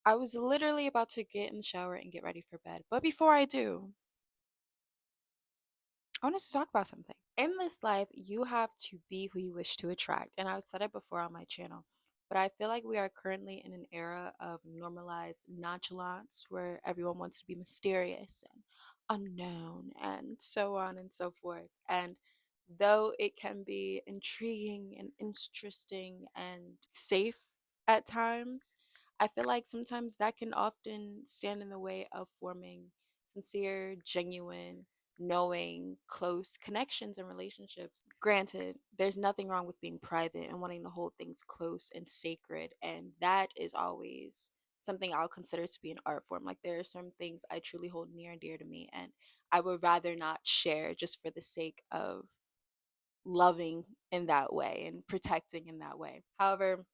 I was literally about to get in the shower and get ready for bed. But before I do, I want us to talk about something. In this life, you have to be who you wish to attract. And I've said it before on my channel, but I feel like we are currently in an era of normalized nonchalance where everyone wants to be mysterious and unknown and so on and so forth. And though it can be intriguing and interesting and safe at times, I feel like sometimes that can often stand in the way of forming sincere, genuine, knowing, close connections and relationships. Granted, there's nothing wrong with being private and wanting to hold things close and sacred, and that is always something I'll consider to be an art form. Like, there are some things I truly hold near and dear to me, and I would rather not share just for the sake of loving in that way and protecting in that way. However,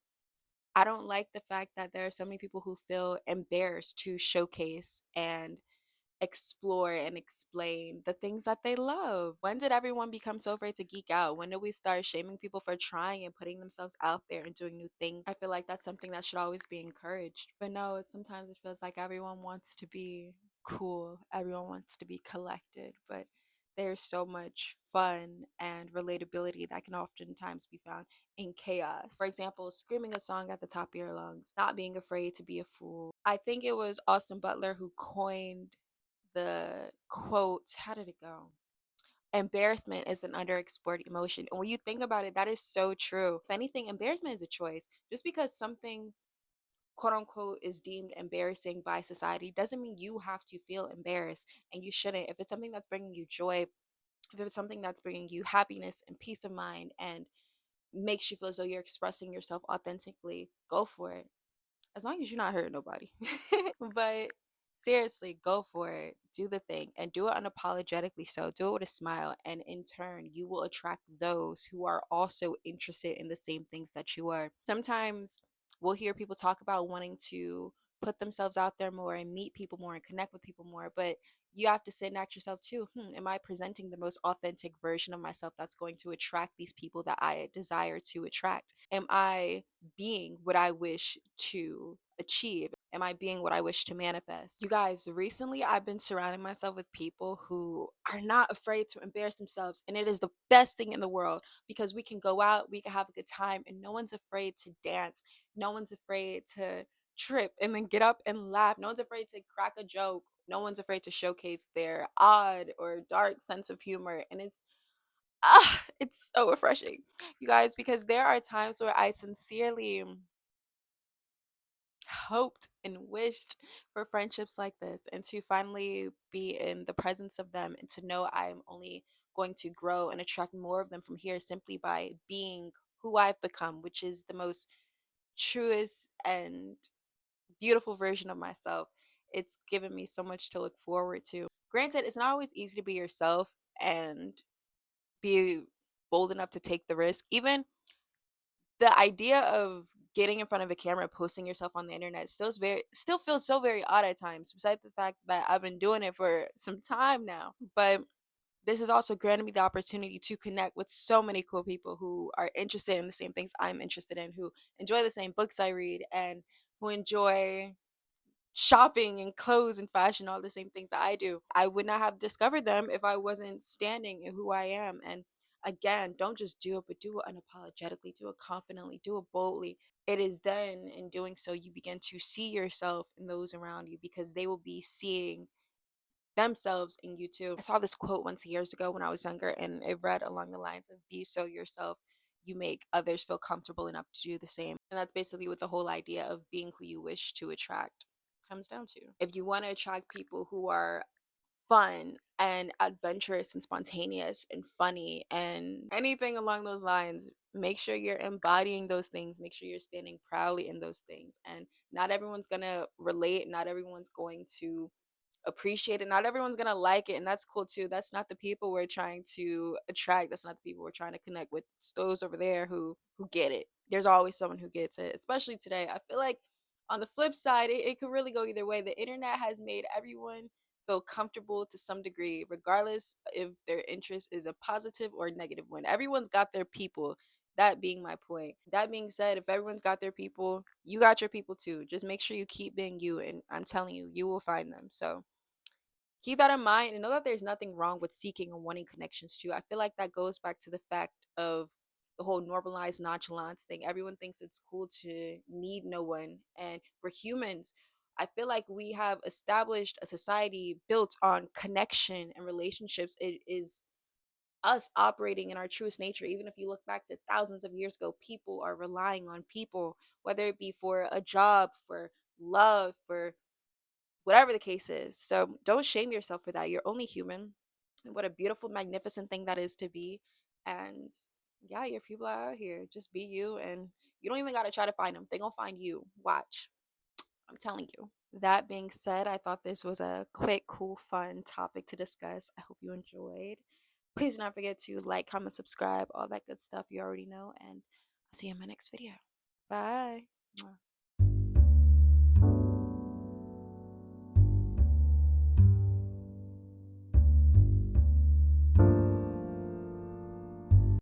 I don't like the fact that there are so many people who feel embarrassed to showcase and explore and explain the things that they love. When did everyone become so afraid to geek out? When did we start shaming people for trying and putting themselves out there and doing new things? I feel like that's something that should always be encouraged. But no, sometimes it feels like everyone wants to be cool, everyone wants to be collected, but there's so much fun and relatability that can oftentimes be found in chaos. For example, screaming a song at the top of your lungs, not being afraid to be a fool. I think it was Austin Butler who coined the quote, how did it go? Embarrassment is an underexplored emotion. And when you think about it, that is so true. If anything, embarrassment is a choice. Just because something, quote unquote, is deemed embarrassing by society doesn't mean you have to feel embarrassed, and you shouldn't. If it's something that's bringing you joy, if it's something that's bringing you happiness and peace of mind and makes you feel as though you're expressing yourself authentically, go for it, as long as you're not hurting nobody. But seriously, go for it. Do the thing and do it unapologetically. So do it with a smile. And in turn, you will attract those who are also interested in the same things that you are. Sometimes we'll hear people talk about wanting to put themselves out there more and meet people more and connect with people more. But you have to sit and ask yourself too, am I presenting the most authentic version of myself that's going to attract these people that I desire to attract? Am I being what I wish to achieve? Am I being what I wish to manifest? You guys, recently I've been surrounding myself with people who are not afraid to embarrass themselves, and it is the best thing in the world because we can go out, we can have a good time, and no one's afraid to dance. No one's afraid to trip and then get up and laugh. No one's afraid to crack a joke. No one's afraid to showcase their odd or dark sense of humor. And it's so refreshing, you guys, because there are times where I sincerely hoped and wished for friendships like this and to finally be in the presence of them and to know I'm only going to grow and attract more of them from here simply by being who I've become, which is the most truest and beautiful version of myself. It's given me so much to look forward to. Granted, it's not always easy to be yourself and be bold enough to take the risk. Even the idea of getting in front of a camera, posting yourself on the internet still feels so very odd at times, besides the fact that I've been doing it for some time now. But this has also granted me the opportunity to connect with so many cool people who are interested in the same things I'm interested in, who enjoy the same books I read, and who enjoy shopping and clothes and fashion, all the same things that I do. I would not have discovered them if I wasn't standing in who I am. And again, don't just do it, but do it unapologetically, do it confidently, do it boldly. It is then in doing so you begin to see yourself and those around you because they will be seeing themselves in you too. I saw this quote once years ago when I was younger, and it read along the lines of be so yourself, you make others feel comfortable enough to do the same. And that's basically what the whole idea of being who you wish to attract comes down to. If you want to attract people who are fun and adventurous and spontaneous and funny and anything along those lines, make sure you're embodying those things. Make sure you're standing proudly in those things. And not everyone's going to relate, not everyone's going to appreciate it. Not everyone's gonna like it, and that's cool too. That's not the people we're trying to attract. That's not the people we're trying to connect with. It's those over there who get it. There's always someone who gets it, especially today. I feel like on the flip side, it could really go either way. The internet has made everyone feel comfortable to some degree, regardless if their interest is a positive or negative one. Everyone's got their people. That being my point. That being said, if everyone's got their people, you got your people too. Just make sure you keep being you, and I'm telling you, you will find them. So keep that in mind and know that there's nothing wrong with seeking and wanting connections too. I feel like that goes back to the fact of the whole normalized nonchalance thing. Everyone thinks it's cool to need no one, and we're humans. I feel like we have established a society built on connection and relationships. It is us operating in our truest nature. Even if you look back to thousands of years ago, people are relying on people, whether it be for a job, for love, for whatever the case is. So don't shame yourself for that. You're only human. And what a beautiful, magnificent thing that is to be. And yeah, your people are out here. Just be you, and you don't even got to try to find them. They gonna find you. Watch. I'm telling you. That being said, I thought this was a quick, cool, fun topic to discuss. I hope you enjoyed. Please do not forget to like, comment, subscribe, all that good stuff you already know. And I'll see you in my next video. Bye. Mwah.